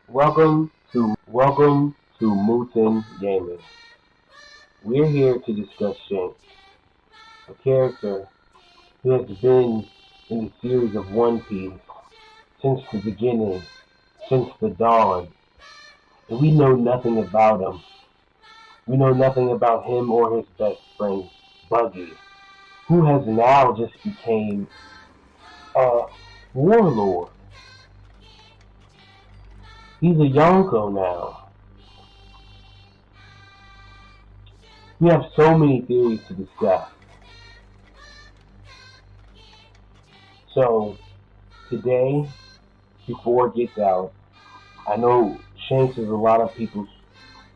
Welcome to Muten Gaming. We're here to discuss Shanks, a character who has been in the series of One Piece since the beginning, since the dawn, and we know nothing about him. We know nothing about him or his best friend, Buggy, who has now just became a warlord. He's a Yonko now. We have so many theories to discuss. So today, before it gets out, I know Shanks is a lot of people's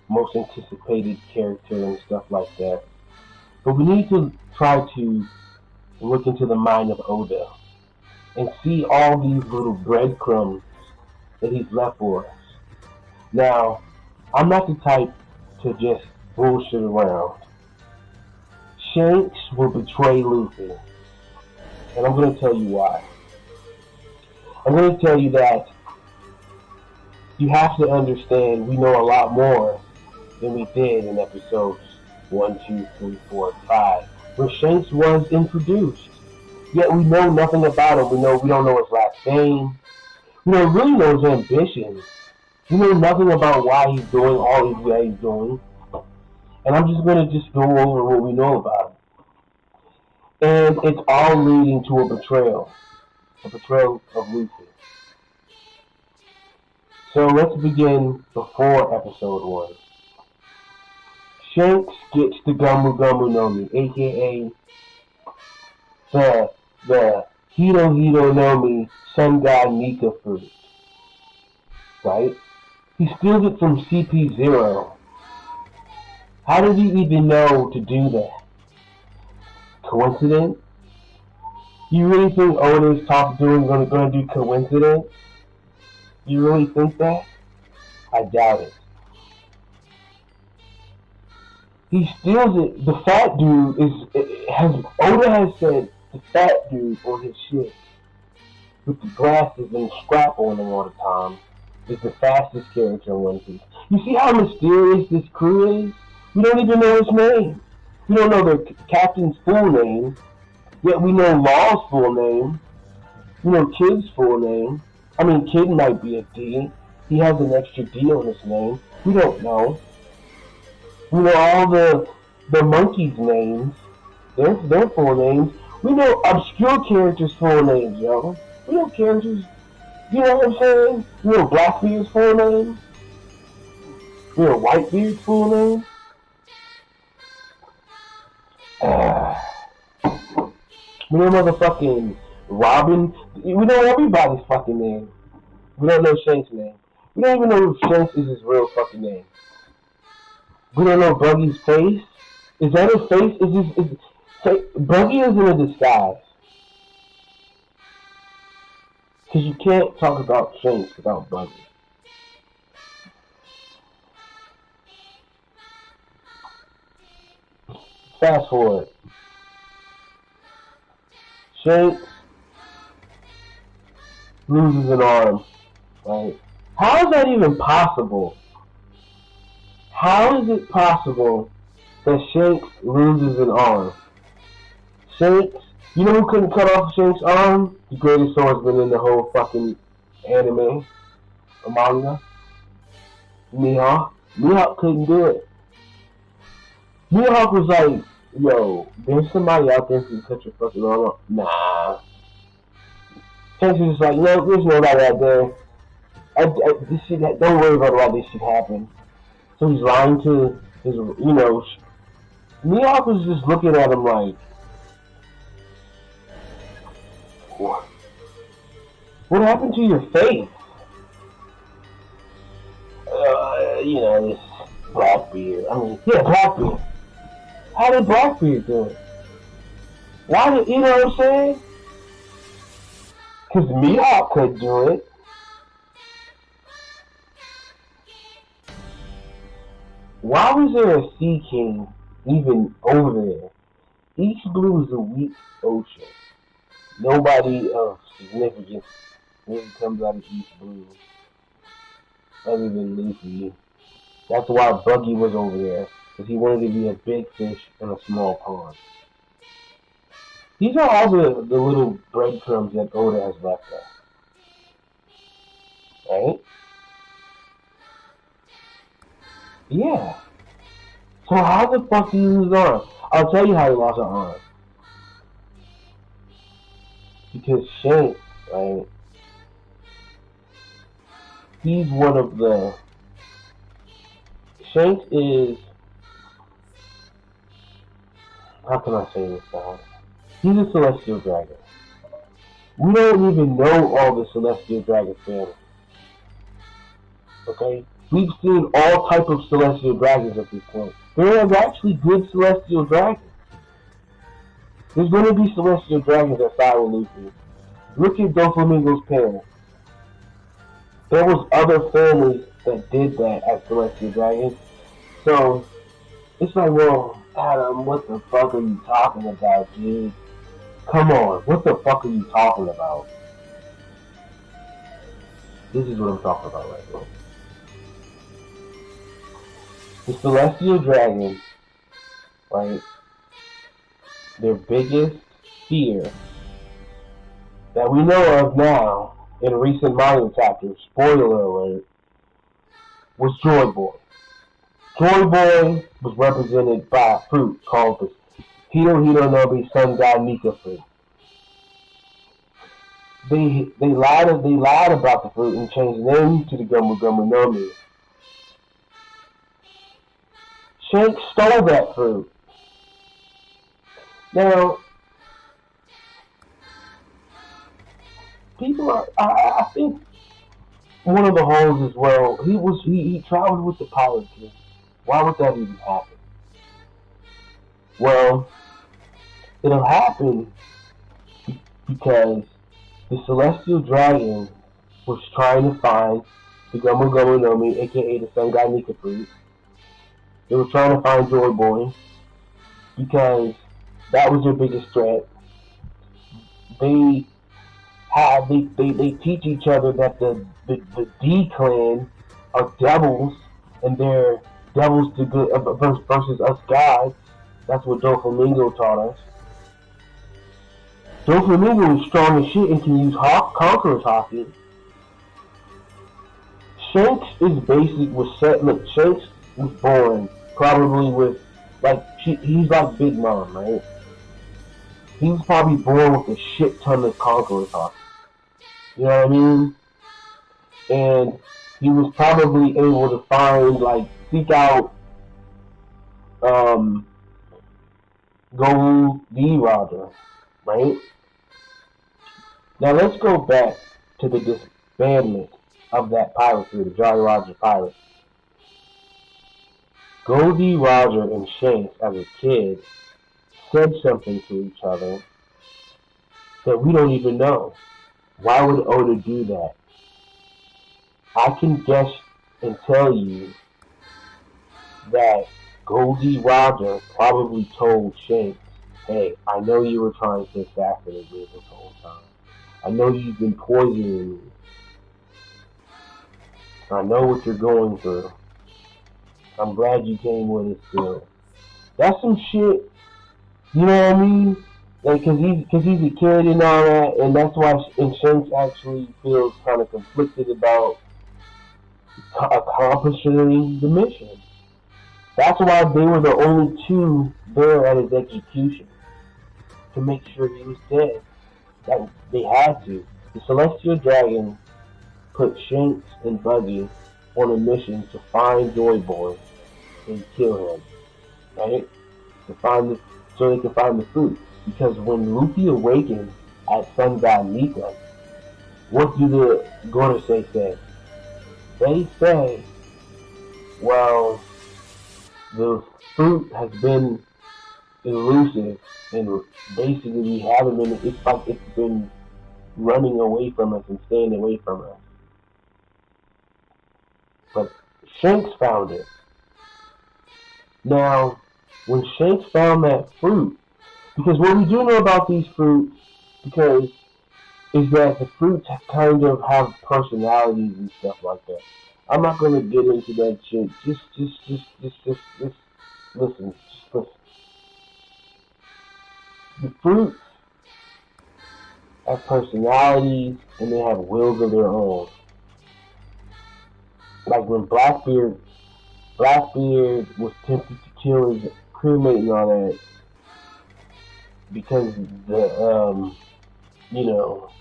most anticipated character and stuff like that. But we need to try to look into the mind of Oda and see all these little breadcrumbs that he's left for us. Now, I'm not the type to just bullshit around. Shanks will betray Luffy, and I'm going to tell you why. I'm going to tell you that you have to understand we know a lot more than we did in episodes 1, 2, 3, 4, 5, where Shanks was introduced. Yet we know nothing about him. We don't know his last name. We don't really know his ambitions. We know nothing about why he's doing all that he's doing. And I'm just gonna go over what we know about him. And it's all leading to a betrayal of Luffy. So let's begin before episode 1. Shanks gets the Gumu Gumu no Mi, aka the Hito Hito no Mi Sun God Nika fruit. Right? He steals it from CP0. How did he even know to do that? Coincidence? You really think Oda's gonna do coincidence? You really think that? I doubt it. He steals it. The fat dude Oda has said the fat dude on his ship with the glasses and scrap on him all the time is the fastest character in One Piece. You see how mysterious this crew is? We don't even know his name. We don't know the captain's full name, yet we know Law's full name. We know Kid's full name. I mean, Kid might be a D. He has an extra D on his name. We don't know. We know all the monkeys' names, their full names. We know obscure characters' full names, yo. We know characters. You know what I'm saying? We know Blackbeard's full name. We know Whitebeard's full name. We know motherfucking Robin. We know everybody's fucking name. We don't know Shanks' name. We don't even know if Shanks is his real fucking name. We don't know Buggy's face. Is that his face? Buggy is in a disguise. Because you can't talk about Shanks without Buggy. Fast forward. Shanks loses an arm. Right? How is that even possible? How is it possible that Shanks loses an arm? Shanks, you know who couldn't cut off Shanks' arm? The greatest swordsman in the whole fucking anime or manga. Mihawk. Mihawk couldn't do it. Mihawk was like, yo, there's somebody out there who can cut your fucking arm off. Nah. Shanks was just like, no, there's nobody out there. This shit, don't worry about why this shit happened. So he's lying to his, Mihawk was just looking at him like, what happened to your face? This Blackbeard. Yeah, Blackbeard. How did Blackbeard do it? Why did, you know what I'm saying? Because Mihawk could do it. Why was there a Sea King even over there? East Blue is a weak ocean. Nobody of significance really comes out of East Blue. other than Luffy. That's why Buggy was over there, because he wanted to be a big fish in a small pond. These are all the little breadcrumbs that Oda has left us, right? Yeah. So how the fuck do you lose arm? I'll tell you how he lost an arm. Because Shanks, right? He's one of the. Shanks is. How can I say this, guys? He's a celestial dragon. We don't even know all the celestial dragon family. Okay? We've seen all type of celestial dragons at this point. There are actually good celestial dragons. There's going to be celestial dragons that side with Luffy. Look at Doflamingo's parents. There was other families that did that as celestial dragons. So it's like, well, Adam, what the fuck are you talking about, dude? Come on, what the fuck are you talking about? This is what I'm talking about right now. The celestial dragons, right? Their biggest fear that we know of now in recent manga chapters, spoiler alert, was Joy Boy. Joy Boy was represented by a fruit called the Hito Hito Nobi Sun God Nika fruit. They lied about the fruit and changed the name to the Gumu Gumu Nomi. Shanks stole that fruit. Now, people are. I think one of the holes is, well, he traveled with the pirates. Why would that even happen? Well, it'll happen because the celestial dragon was trying to find the Gumu Gumu Nomi, aka the Sun God Nika fruit. They were trying to find Joy Boy because that was their biggest threat. They teach each other that the D clan are devils and they're devils to good versus us gods. That's what Doflamingo taught us. Doflamingo is strong as shit and can use Conqueror's Haki. Shanks is basic with set. Look, Shanks was born probably with he's like Big Mom, right? He was probably born with a shit ton of Conqueror's Haki. You know what I mean? And he was probably able to find, seek out Gold D Roger, right? Now let's go back to the disbandment of that pirate crew, the Jolly Roger pirate. Goldie Roger and Shanks, as a kid, said something to each other that we don't even know. Why would Oda do that? I can guess and tell you that Goldie Roger probably told Shanks, hey, I know you were trying to assassinate me this whole time. I know you've been poisoning me. I know what you're going through. I'm glad you came with us still. That's some shit, you know what I mean? Cause he's a kid and all that, and that's why Shanks actually feels kind of conflicted about accomplishing the mission. That's why they were the only two there at his execution, to make sure he was dead. That they had to. The Celestial Dragon put Shanks and Buggy on a mission to find Joy Boy and kill him, right? So they could find the fruit. Because when Luffy awakens at Sun God Nika, what do the Gorosei say? They say, well, the fruit has been elusive, and basically we haven't been. It's like it's been running away from us and staying away from us. But Shanks found it. Now, when Shanks found that fruit, because what we do know about these fruits, is that the fruits kind of have personalities and stuff like that. I'm not gonna get into that shit. Just listen. Just listen. The fruits have personalities and they have wills of their own. Like when Blackbeard was tempted to kill his crewmate and all that because you know,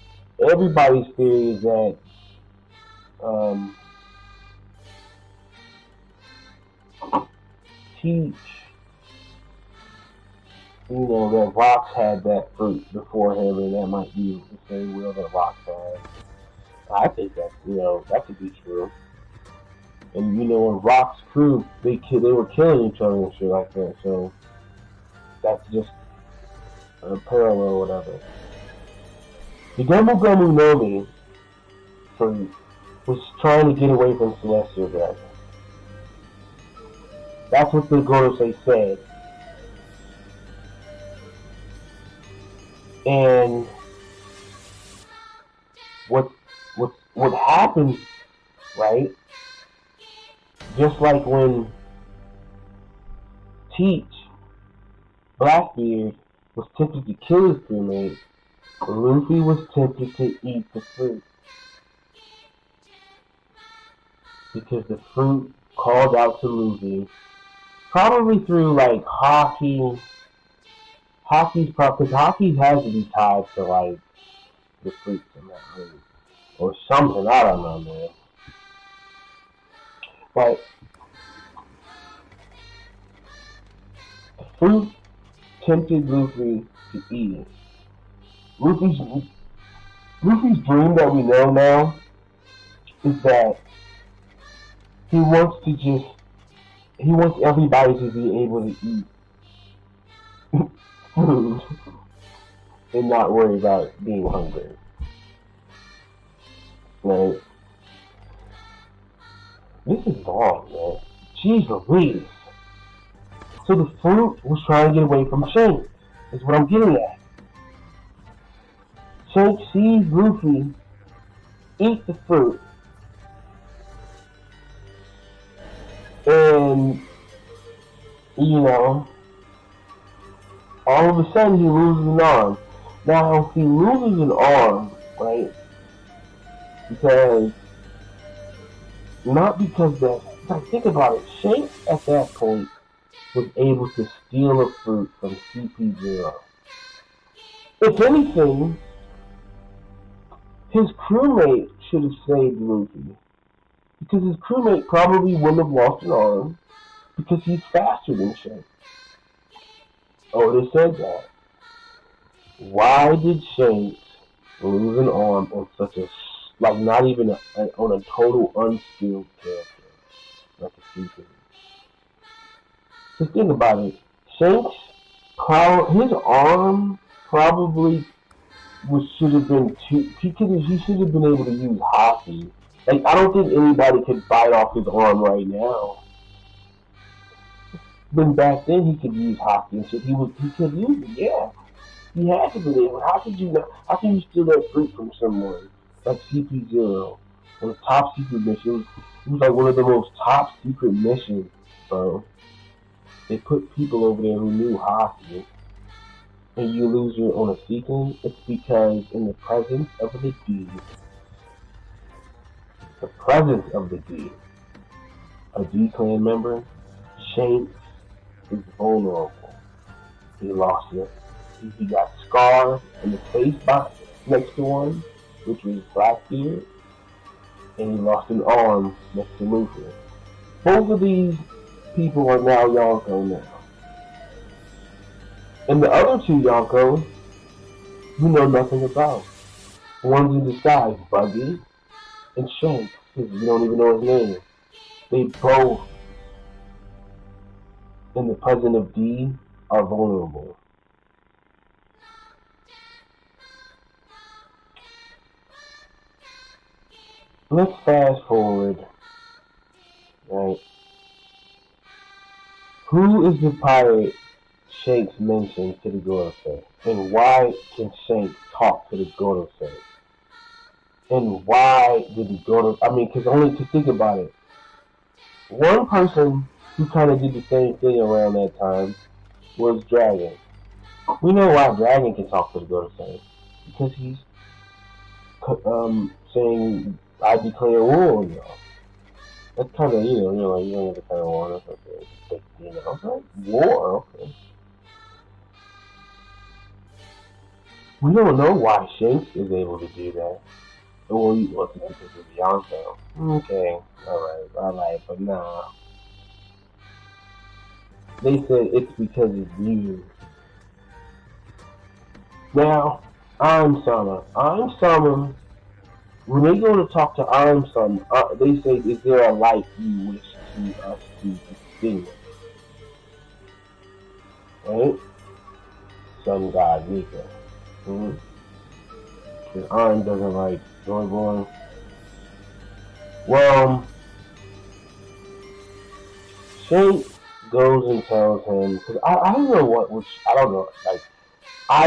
everybody's theory is that um, Teach, that Rocks had that fruit before him, and that might be the same will that Rocks has. I think that could be true. And when Rock's crew, they were killing each other and shit like that. So that's just a parallel or whatever. The Gomu Gomu Nomi was trying to get away from Celestial Dragon. That's what the Gorosei said. And what happened, right? Just like when Teach, Blackbeard, was tempted to kill his crewmate, Luffy was tempted to eat the fruit. Because the fruit called out to Luffy, probably through like Haki. Because Haki has to be tied to like the fruit somehow, or something. I don't know, man. But the fruit tempted Luffy to eat it. Luffy's dream that we know now is that he wants everybody to be able to eat food and not worry about being hungry. Right? This is long, man. Jeez Louise. So the fruit was trying to get away from Shanks, is what I'm getting at. Shanks sees Luffy eat the fruit, and all of a sudden he loses an arm. Now he loses an arm, right? Not because that. Like, think about it. Shanks at that point was able to steal a fruit from CP0. If anything, his crewmate should have saved Luffy. Because his crewmate probably wouldn't have lost an arm because he's faster than Shanks. Oda said that. Why did Shanks lose an arm on such a, not even on a total unskilled character like a CP? Just think about it. Shanks, his arm probably should have been he should have been able to use Haki. Like, I don't think anybody could bite off his arm right now. But back then he could use Haki and shit. He could use it, yeah. He had to be able. How can you steal that fruit from someone like CP0 on a top secret mission? It was like one of the most top secret missions, bro. They put people over there who knew Haki, and you lose your on a sequence. It's because in the presence of the D, a D clan member, Shanks is vulnerable. He lost it. He got scarred in the face box next to one, which was Blackbeard, and he lost an arm next to Luffy. Both of these people are now Yonko now. And the other two Yonkos, you know nothing about. One's in disguise, Buggy and Shanks. You don't even know his name. They both, in the presence of D, are vulnerable. Let's fast forward. Right. Who is the pirate Shanks mentioned to the Gorosei? And why can Shanks talk to the Gorosei? And why did the Gorosei... because only to think about it, One person who kind of did the same thing around that time was Dragon. We know why Dragon can talk to the Go to Saint. Because he's saying, I declare war on y'all. That's kind of, you're like, you don't have to kind of war. That's okay. But, okay. War, okay. We don't know why Shanks is able to do that. Or he wasn't because of Beyonce. Okay, alright, but nah. They said it's because of you. Now, I'm Summer. When they go to talk to I'm Summer, they say, is there a light you wish to us to extinguish? Right? Sun God, Nika. Mm-hmm. Because Arm doesn't like Joy Boy. Well, Shanks goes and tells him, because I don't know I don't know, like, I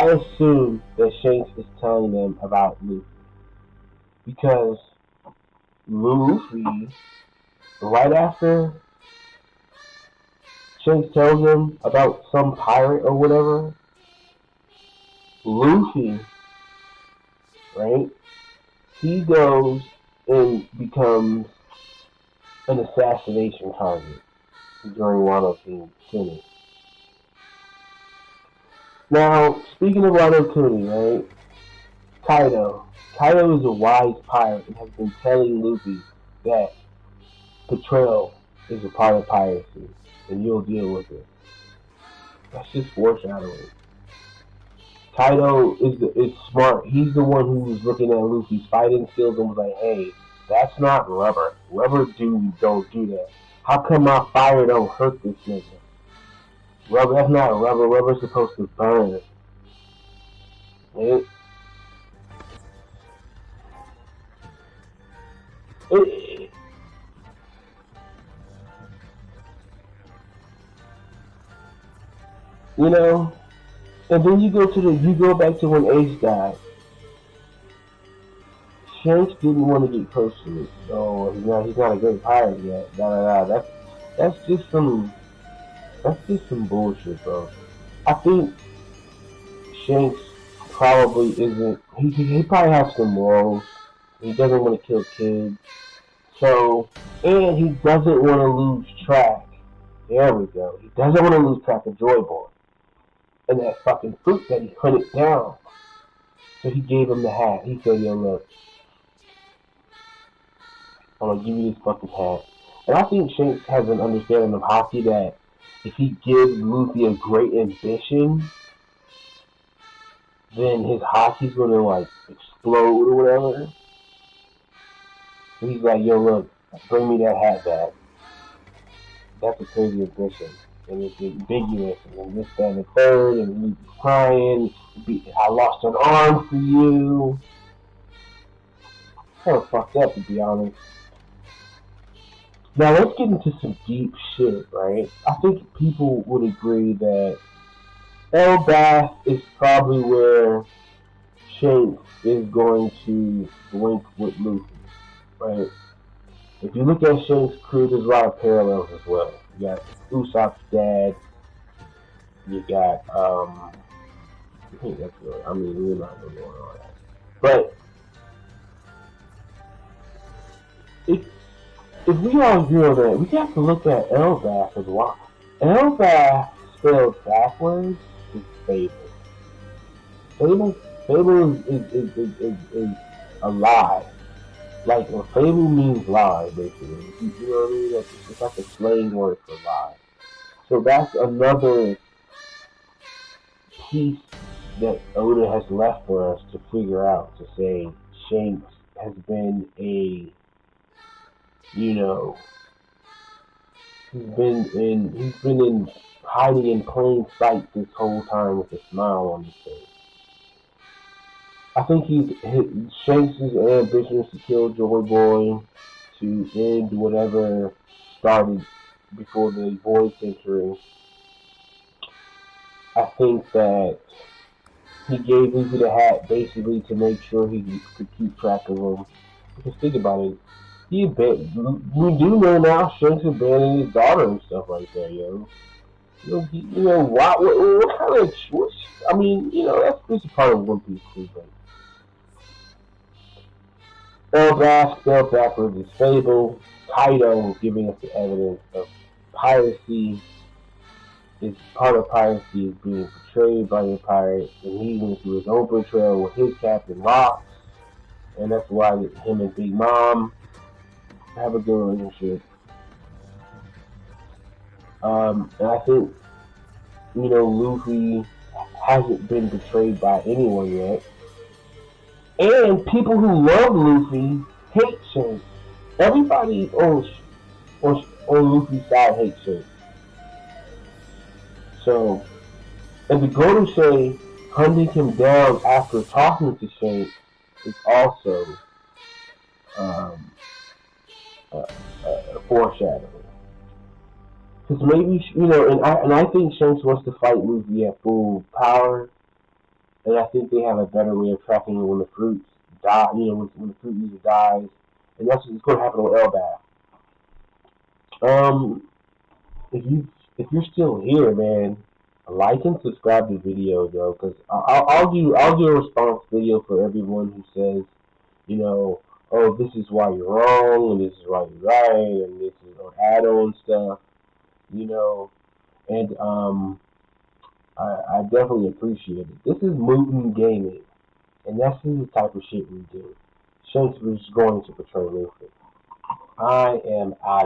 assume that Shanks is telling them about Luffy. Because Luffy, right after Shanks tells him about some pirate or whatever, Luffy, right, he goes and becomes an assassination target during Wano Kuni. Now, speaking of Wano Kuni, right, Kaido. Kaido is a wise pirate and has been telling Luffy that betrayal is a part of piracy, and you'll deal with it. That's just foreshadowing. Kaido is smart. He's the one who was looking at Luffy's fighting skills and was like, "Hey, that's not rubber. Rubber don't do that. How come my fire don't hurt this nigga? Rubber, that's not rubber. Rubber's supposed to burn." It, it, you know, and then you go back to when Ace died. Shanks didn't want to get close to it. Oh, he's not a great pirate yet. Da da da. That's that's just some bullshit, bro. I think Shanks probably isn't. He probably has some morals. He doesn't want to kill kids. So, and he doesn't want to lose track. There we go. He doesn't want to lose track of Joy Boy and that fucking fruit that he hunted down. So he gave him the hat. He said, "Yo, look, I'm gonna give you this fucking hat." And I think Shanks has an understanding of hockey that if he gives Luffy a great ambition, then his hockey's gonna like explode or whatever. So he's like, "Yo, look, bring me that hat back. That's a crazy ambition, and it's ambiguous, and this, that, and the third, and he's crying. I lost an arm for you." Kind of fucked up, to be honest. Now let's get into some deep shit, right? I think people would agree that Elbath is probably where Shanks is going to link with Luffy, right? If you look at Shanks' crew, there's a lot of parallels as well. You got Usopp's dad. You got I think that's really. I mean, we're not really going on that, but if if we all agree on that, we have to look at Elbath as well. Elbath spelled backwards is Fable. Fable, Fable is a lie. Like, a fable means lie, basically. You know what I mean? It's like a slang word for lie. So that's another piece that Oda has left for us to figure out, to say Shanks has been you know, he's been in hiding in plain sight this whole time with a smile on his face. I think Shanks' ambition is to kill Joy Boy, to end whatever started before the Void Century. I think that he gave Luffy the hat basically to make sure he could keep track of him. Because think about it, We do know now Shanks abandoned his daughter and stuff like that, yo. What kind of, I mean, this is part of One Piece too, but spelled backwards is fable. Kaido giving us the evidence of piracy. Is part of piracy is being betrayed by the pirate, and he went through his own betrayal with his captain Locks, and that's why him and Big Mom have a good relationship. And I think Luffy hasn't been betrayed by anyone yet, and people who love Luffy hate Shanks. Everybody on Luffy's side hates Shanks. So, and to go to say hunting him down after talking to Shanks is also um, a foreshadowing. Because maybe and I think Shanks wants to fight Luffy at full power, and I think they have a better way of tracking it when the fruits die. When the fruit user dies, and that's what's going to happen with Elbaf. Um, if you're still here, man, like and subscribe to the video, though, because I'll do a response video for everyone who says, oh, this is why you're wrong, and this is why you're right, and this is or add-on stuff, you know, and I definitely appreciate it. This is Muten Gaming, and that's the type of shit we do. Shanks was going to portray Luffy. I am out.